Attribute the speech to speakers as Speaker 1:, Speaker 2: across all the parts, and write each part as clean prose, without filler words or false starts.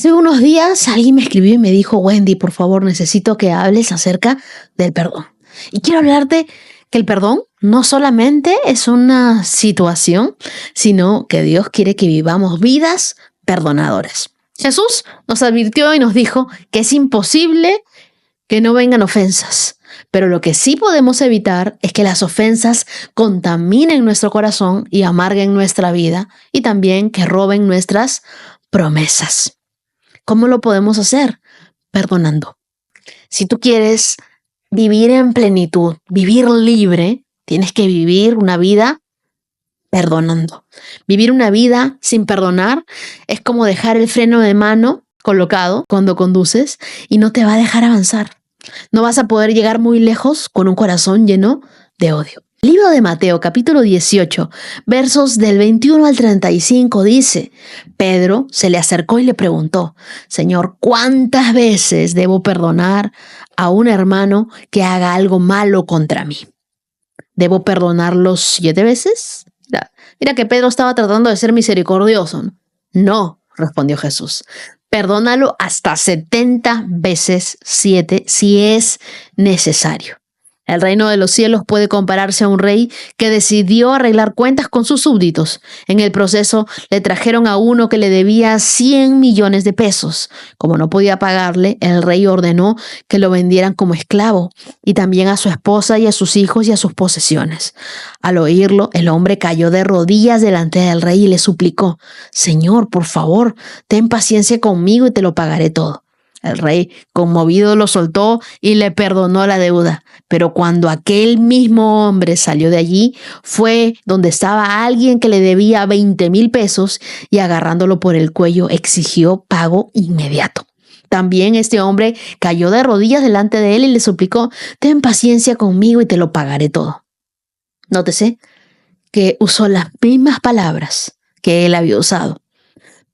Speaker 1: Hace unos días alguien me escribió y me dijo: Wendy, por favor, necesito que hables acerca del perdón. Y quiero hablarte que el perdón no solamente es una situación, sino que Dios quiere que vivamos vidas perdonadoras. Jesús nos advirtió y nos dijo que es imposible que no vengan ofensas, pero lo que sí podemos evitar es que las ofensas contaminen nuestro corazón y amarguen nuestra vida, y también que roben nuestras promesas. ¿Cómo lo podemos hacer? Perdonando. Si tú quieres vivir en plenitud, vivir libre, tienes que vivir una vida perdonando. Vivir una vida sin perdonar es como dejar el freno de mano colocado cuando conduces y no te va a dejar avanzar. No vas a poder llegar muy lejos con un corazón lleno de odio. El libro de Mateo, capítulo 18, versos del 21 al 35 dice: Pedro se le acercó y le preguntó: Señor, ¿cuántas veces debo perdonar a un hermano que haga algo malo contra mí? ¿Debo perdonarlo 7 veces? Mira que Pedro estaba tratando de ser misericordioso. No, respondió Jesús. Perdónalo hasta 70 veces 7 si es necesario. El reino de los cielos puede compararse a un rey que decidió arreglar cuentas con sus súbditos. En el proceso le trajeron a uno que le debía 100 millones de pesos. Como no podía pagarle, el rey ordenó que lo vendieran como esclavo, y también a su esposa y a sus hijos y a sus posesiones. Al oírlo, el hombre cayó de rodillas delante del rey y le suplicó: Señor, por favor, ten paciencia conmigo y te lo pagaré todo. El rey, conmovido, lo soltó y le perdonó la deuda. Pero cuando aquel mismo hombre salió de allí, fue donde estaba alguien que le debía 20,000 pesos y, agarrándolo por el cuello, exigió pago inmediato. También este hombre cayó de rodillas delante de él y le suplicó: ten paciencia conmigo y te lo pagaré todo. Nótese que usó las mismas palabras que él había usado.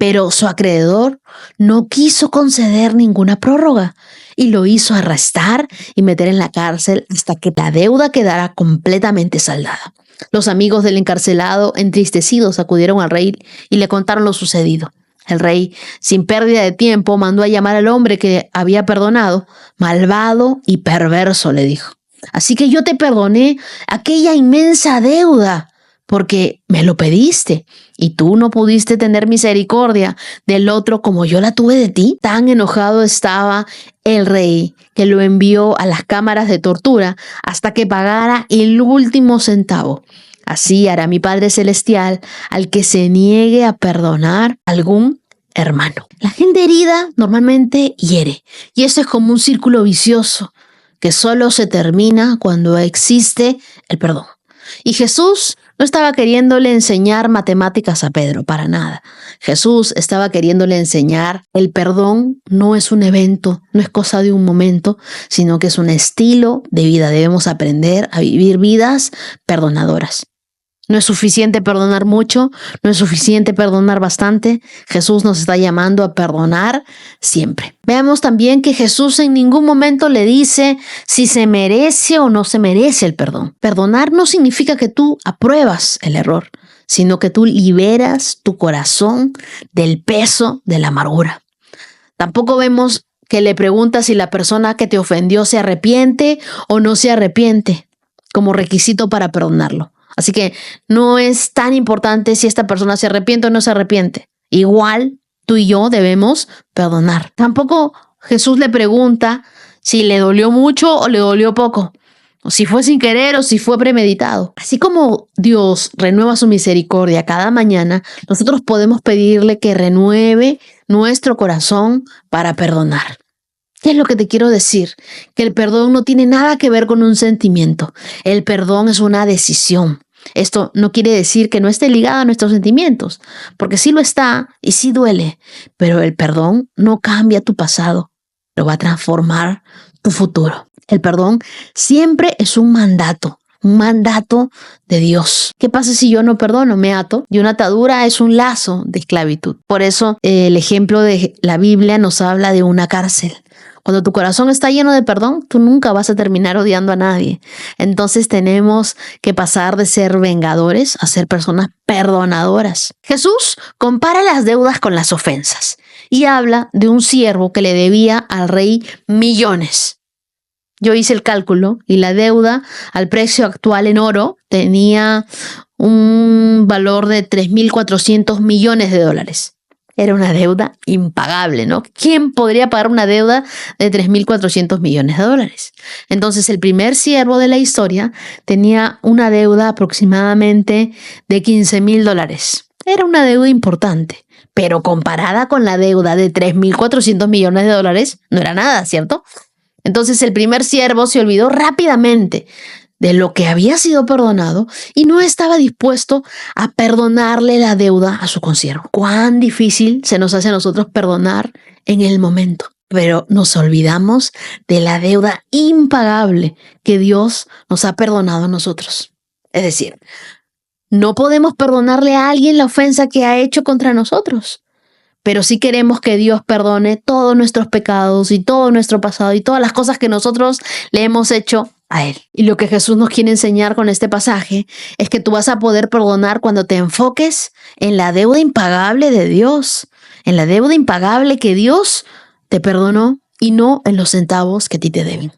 Speaker 1: Pero su acreedor no quiso conceder ninguna prórroga y lo hizo arrestar y meter en la cárcel hasta que la deuda quedara completamente saldada. Los amigos del encarcelado, entristecidos, acudieron al rey y le contaron lo sucedido. El rey, sin pérdida de tiempo, mandó a llamar al hombre que había perdonado. Malvado y perverso, le dijo. Así que yo te perdoné aquella inmensa deuda, porque me lo pediste, y tú no pudiste tener misericordia del otro como yo la tuve de ti. Tan enojado estaba el rey que lo envió a las cámaras de tortura hasta que pagara el último centavo. Así hará mi Padre Celestial al que se niegue a perdonar a algún hermano. La gente herida normalmente hiere, y eso es como un círculo vicioso que solo se termina cuando existe el perdón. Y Jesús no estaba queriéndole enseñar matemáticas a Pedro, para nada. Jesús estaba queriéndole enseñar: el perdón no es un evento, no es cosa de un momento, sino que es un estilo de vida. Debemos aprender a vivir vidas perdonadoras. No es suficiente perdonar mucho, no es suficiente perdonar bastante. Jesús nos está llamando a perdonar siempre. Veamos también que Jesús en ningún momento le dice si se merece o no se merece el perdón. Perdonar no significa que tú apruebas el error, sino que tú liberas tu corazón del peso de la amargura. Tampoco vemos que le pregunta si la persona que te ofendió se arrepiente o no se arrepiente como requisito para perdonarlo. Así que no es tan importante si esta persona se arrepiente o no se arrepiente. Igual tú y yo debemos perdonar. Tampoco Jesús le pregunta si le dolió mucho o le dolió poco, o si fue sin querer o si fue premeditado. Así como Dios renueva su misericordia cada mañana, nosotros podemos pedirle que renueve nuestro corazón para perdonar. ¿Qué es lo que te quiero decir? Que el perdón no tiene nada que ver con un sentimiento. El perdón es una decisión. Esto no quiere decir que no esté ligado a nuestros sentimientos, porque sí lo está y sí duele, pero el perdón no cambia tu pasado, lo va a transformar tu futuro. El perdón siempre es un mandato de Dios. ¿Qué pasa si yo no perdono? Me ato, y una atadura es un lazo de esclavitud. Por eso el ejemplo de la Biblia nos habla de una cárcel. Cuando tu corazón está lleno de perdón, tú nunca vas a terminar odiando a nadie. Entonces tenemos que pasar de ser vengadores a ser personas perdonadoras. Jesús compara las deudas con las ofensas y habla de un siervo que le debía al rey millones. Yo hice el cálculo y la deuda al precio actual en oro tenía un valor de 3.400 millones de dólares. Era una deuda impagable, ¿no? ¿Quién podría pagar una deuda de 3.400 millones de dólares? Entonces, el primer siervo de la historia tenía una deuda aproximadamente de 15.000 dólares. Era una deuda importante, pero comparada con la deuda de 3.400 millones de dólares, no era nada, ¿cierto? Entonces, el primer siervo se olvidó rápidamente de lo que había sido perdonado y no estaba dispuesto a perdonarle la deuda a su consiervo. Cuán difícil se nos hace a nosotros perdonar en el momento, pero nos olvidamos de la deuda impagable que Dios nos ha perdonado a nosotros. Es decir, no podemos perdonarle a alguien la ofensa que ha hecho contra nosotros, pero sí queremos que Dios perdone todos nuestros pecados y todo nuestro pasado y todas las cosas que nosotros le hemos hecho a Él. Y lo que Jesús nos quiere enseñar con este pasaje es que tú vas a poder perdonar cuando te enfoques en la deuda impagable de Dios, en la deuda impagable que Dios te perdonó y no en los centavos que a ti te deben.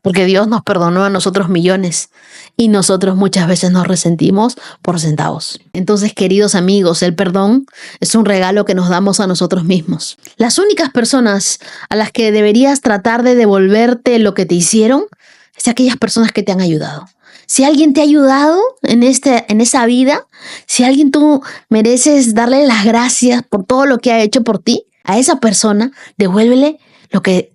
Speaker 1: Porque Dios nos perdonó a nosotros millones y nosotros muchas veces nos resentimos por centavos. Entonces, queridos amigos, el perdón es un regalo que nos damos a nosotros mismos. Las únicas personas a las que deberías tratar de devolverte lo que te hicieron es aquellas personas que te han ayudado. Si alguien te ha ayudado en esa vida, si alguien tú mereces darle las gracias por todo lo que ha hecho por ti, a esa persona devuélvele lo que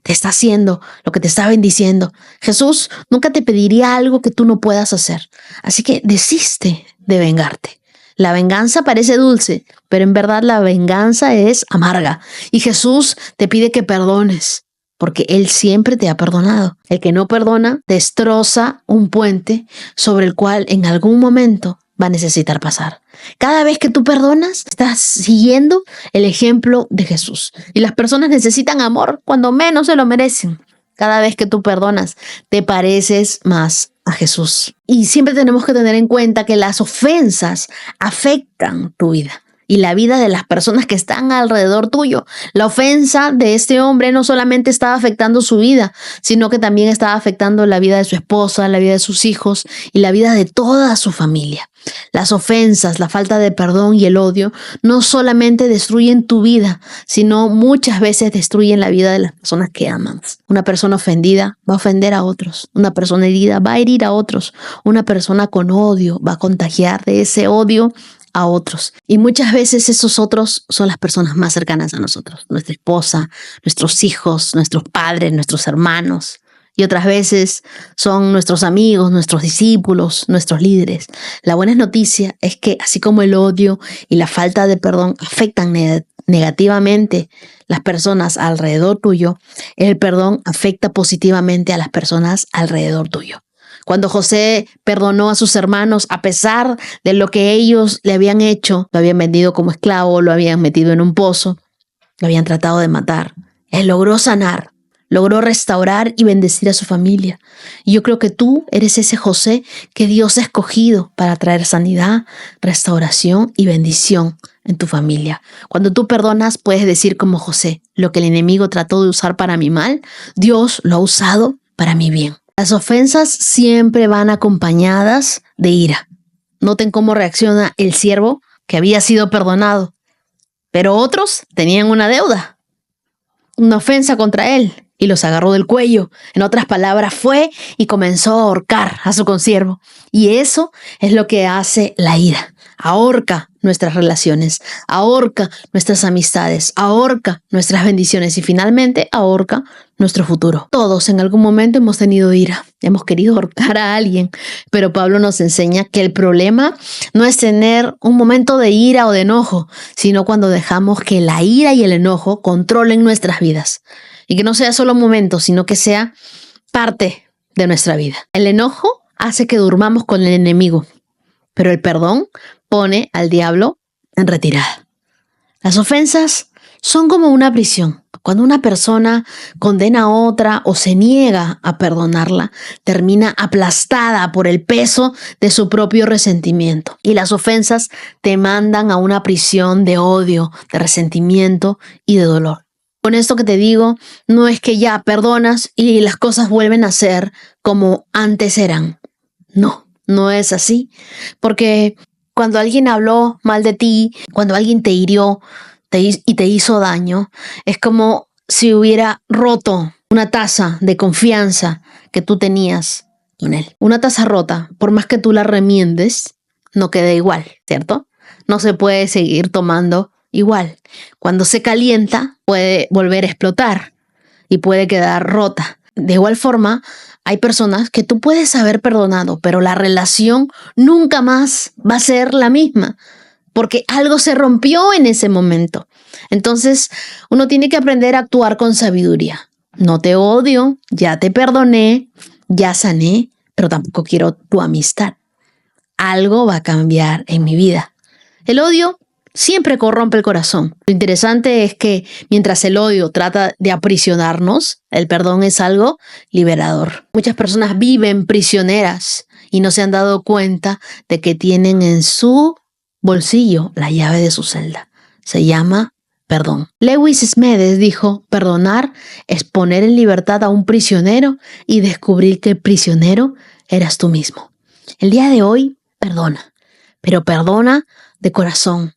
Speaker 1: te está haciendo, lo que te está bendiciendo. Jesús nunca te pediría algo que tú no puedas hacer. Así que desiste de vengarte. La venganza parece dulce, pero en verdad la venganza es amarga. Y Jesús te pide que perdones, porque Él siempre te ha perdonado. El que no perdona destroza un puente sobre el cual en algún momento va a necesitar pasar. Cada vez que tú perdonas, estás siguiendo el ejemplo de Jesús. Y las personas necesitan amor cuando menos se lo merecen. Cada vez que tú perdonas, te pareces más a Jesús. Y siempre tenemos que tener en cuenta que las ofensas afectan tu vida y la vida de las personas que están alrededor tuyo. La ofensa de este hombre no solamente estaba afectando su vida, sino que también estaba afectando la vida de su esposa, la vida de sus hijos y la vida de toda su familia. Las ofensas, la falta de perdón y el odio no solamente destruyen tu vida, sino muchas veces destruyen la vida de las personas que aman. Una persona ofendida va a ofender a otros. Una persona herida va a herir a otros. Una persona con odio va a contagiar de ese odio a otros. Y muchas veces esos otros son las personas más cercanas a nosotros. Nuestra esposa, nuestros hijos, nuestros padres, nuestros hermanos. Y otras veces son nuestros amigos, nuestros discípulos, nuestros líderes. La buena noticia es que así como el odio y la falta de perdón afectan negativamente las personas alrededor tuyo, el perdón afecta positivamente a las personas alrededor tuyo. Cuando José perdonó a sus hermanos, a pesar de lo que ellos le habían hecho, lo habían vendido como esclavo, lo habían metido en un pozo, lo habían tratado de matar, él logró sanar, logró restaurar y bendecir a su familia. Y yo creo que tú eres ese José que Dios ha escogido para traer sanidad, restauración y bendición en tu familia. Cuando tú perdonas, puedes decir como José, lo que el enemigo trató de usar para mi mal, Dios lo ha usado para mi bien. Las ofensas siempre van acompañadas de ira. Noten cómo reacciona el siervo que había sido perdonado, pero otros tenían una deuda, una ofensa contra él y los agarró del cuello. En otras palabras, fue y comenzó a ahorcar a su consiervo. Y eso es lo que hace la ira. Ahorca nuestras relaciones, ahorca nuestras amistades, ahorca nuestras bendiciones y finalmente ahorca nuestro futuro. Todos en algún momento hemos tenido ira, hemos querido ahorcar a alguien, pero Pablo nos enseña que el problema no es tener un momento de ira o de enojo, sino cuando dejamos que la ira y el enojo controlen nuestras vidas. Y que no sea solo un momento, sino que sea parte de nuestra vida. El enojo hace que durmamos con el enemigo, pero el perdón pone al diablo en retirada. Las ofensas son como una prisión. Cuando una persona condena a otra o se niega a perdonarla, termina aplastada por el peso de su propio resentimiento. Y las ofensas te mandan a una prisión de odio, de resentimiento y de dolor. Con esto que te digo, no es que ya perdonas y las cosas vuelven a ser como antes eran. No, no es así. Porque cuando alguien habló mal de ti, cuando alguien te hirió y te hizo daño, es como si hubiera roto una taza de confianza que tú tenías con él. Una taza rota, por más que tú la remiendes, no queda igual, ¿cierto? No se puede seguir tomando igual. Cuando se calienta, puede volver a explotar y puede quedar rota. De igual forma, hay personas que tú puedes haber perdonado, pero la relación nunca más va a ser la misma, porque algo se rompió en ese momento. Entonces, uno tiene que aprender a actuar con sabiduría. No te odio, ya te perdoné, ya sané, pero tampoco quiero tu amistad. Algo va a cambiar en mi vida. El odio siempre corrompe el corazón. Lo interesante es que mientras el odio trata de aprisionarnos, el perdón es algo liberador. Muchas personas viven prisioneras y no se han dado cuenta de que tienen en su bolsillo la llave de su celda. Se llama perdón. Lewis Smedes dijo: perdonar es poner en libertad a un prisionero y descubrir que el prisionero eras tú mismo. El día de hoy, perdona, pero perdona de corazón.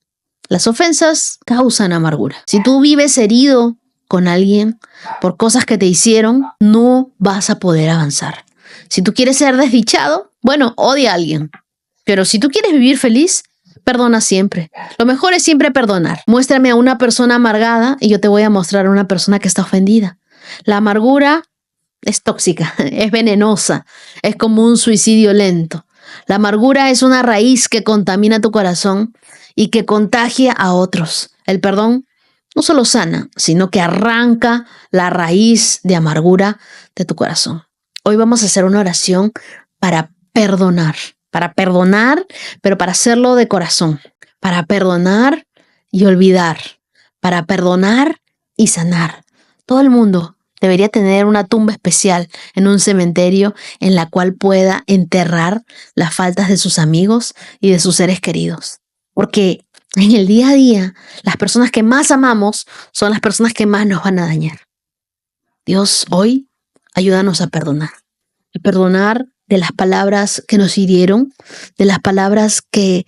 Speaker 1: Las ofensas causan amargura. Si tú vives herido con alguien por cosas que te hicieron, no vas a poder avanzar. Si tú quieres ser desdichado, bueno, odia a alguien. Pero si tú quieres vivir feliz, perdona siempre. Lo mejor es siempre perdonar. Muéstrame a una persona amargada y yo te voy a mostrar a una persona que está ofendida. La amargura es tóxica, es venenosa, es como un suicidio lento. La amargura es una raíz que contamina tu corazón y que contagia a otros. El perdón no solo sana, sino que arranca la raíz de amargura de tu corazón. Hoy vamos a hacer una oración para perdonar, pero para hacerlo de corazón, para perdonar y olvidar, para perdonar y sanar. Todo el mundo debería tener una tumba especial en un cementerio en la cual pueda enterrar las faltas de sus amigos y de sus seres queridos. Porque en el día a día, las personas que más amamos son las personas que más nos van a dañar. Dios, hoy, ayúdanos a perdonar. A perdonar de las palabras que nos hirieron, de las palabras que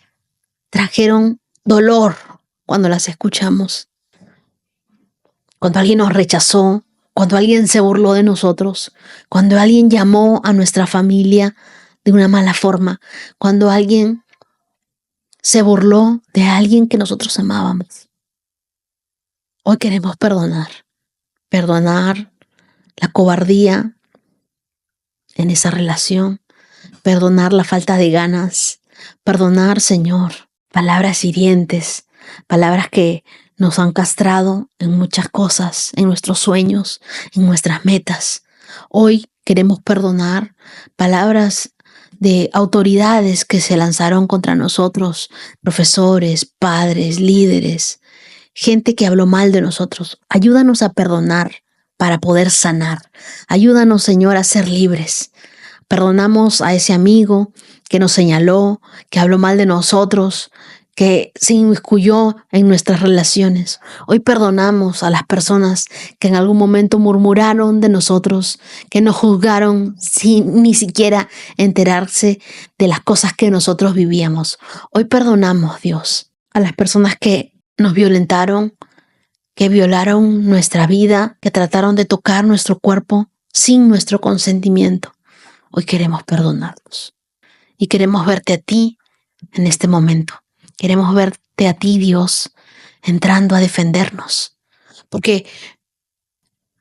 Speaker 1: trajeron dolor cuando las escuchamos. Cuando alguien nos rechazó, cuando alguien se burló de nosotros, cuando alguien llamó a nuestra familia de una mala forma, cuando alguien se burló de alguien que nosotros amábamos. Hoy queremos perdonar la cobardía en esa relación, perdonar la falta de ganas, perdonar, Señor, palabras hirientes, palabras que nos han castrado en muchas cosas, en nuestros sueños, en nuestras metas. Hoy queremos perdonar palabras de autoridades que se lanzaron contra nosotros, profesores, padres, líderes, gente que habló mal de nosotros. Ayúdanos a perdonar para poder sanar. Ayúdanos, Señor, a ser libres. Perdonamos a ese amigo que nos señaló, que habló mal de nosotros, que se inmiscuyó en nuestras relaciones. Hoy perdonamos a las personas que en algún momento murmuraron de nosotros, que nos juzgaron sin ni siquiera enterarse de las cosas que nosotros vivíamos. Hoy perdonamos, Dios, a las personas que nos violentaron, que violaron nuestra vida, que trataron de tocar nuestro cuerpo sin nuestro consentimiento. Hoy queremos perdonarlos y queremos verte a ti en este momento. Queremos verte a ti, Dios, entrando a defendernos. Porque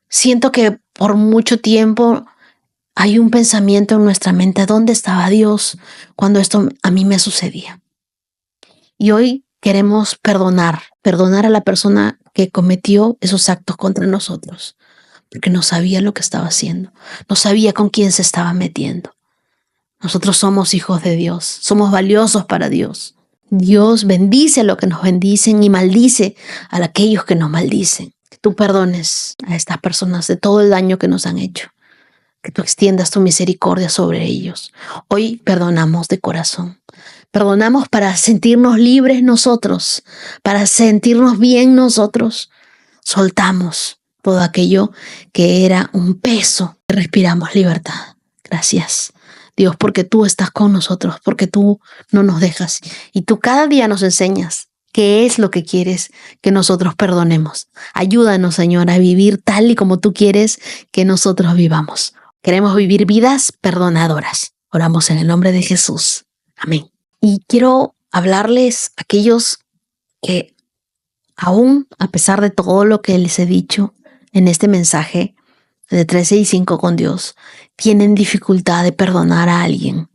Speaker 1: siento que por mucho tiempo hay un pensamiento en nuestra mente: ¿dónde estaba Dios cuando esto a mí me sucedía? Y hoy queremos perdonar a la persona que cometió esos actos contra nosotros, porque no sabía lo que estaba haciendo, no sabía con quién se estaba metiendo. Nosotros somos hijos de Dios, somos valiosos para Dios. Dios bendice a los que nos bendicen y maldice a aquellos que nos maldicen. Que tú perdones a estas personas de todo el daño que nos han hecho. Que tú extiendas tu misericordia sobre ellos. Hoy perdonamos de corazón. Perdonamos para sentirnos libres nosotros, para sentirnos bien nosotros. Soltamos todo aquello que era un peso. Respiramos libertad. Gracias, Dios, porque tú estás con nosotros, porque tú no nos dejas. Y tú cada día nos enseñas qué es lo que quieres que nosotros perdonemos. Ayúdanos, Señor, a vivir tal y como tú quieres que nosotros vivamos. Queremos vivir vidas perdonadoras. Oramos en el nombre de Jesús. Amén. Y quiero hablarles a aquellos que aún, a pesar de todo lo que les he dicho en este mensaje de 13 y 5 con Dios, tienen dificultad de perdonar a alguien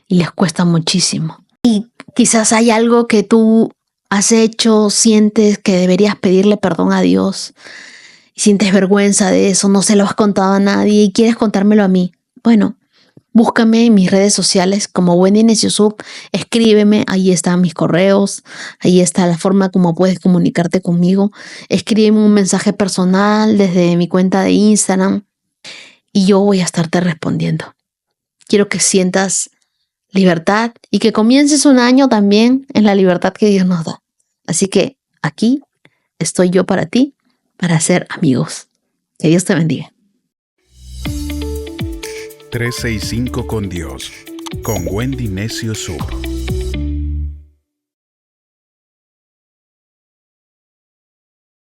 Speaker 1: y les cuesta muchísimo. Y quizás hay algo que tú has hecho, sientes que deberías pedirle perdón a Dios, y sientes vergüenza de eso, no se lo has contado a nadie y quieres contármelo a mí. Bueno, búscame en mis redes sociales como Wendy Inés Yusuf, escríbeme, ahí están mis correos, ahí está la forma como puedes comunicarte conmigo. Escríbeme un mensaje personal desde mi cuenta de Instagram y yo voy a estarte respondiendo. Quiero que sientas libertad y que comiences un año también en la libertad que Dios nos da. Así que aquí estoy yo para ti, para ser amigos. Que Dios te bendiga.
Speaker 2: 13 y 5 con Dios, con Wendy Inés Yusuf.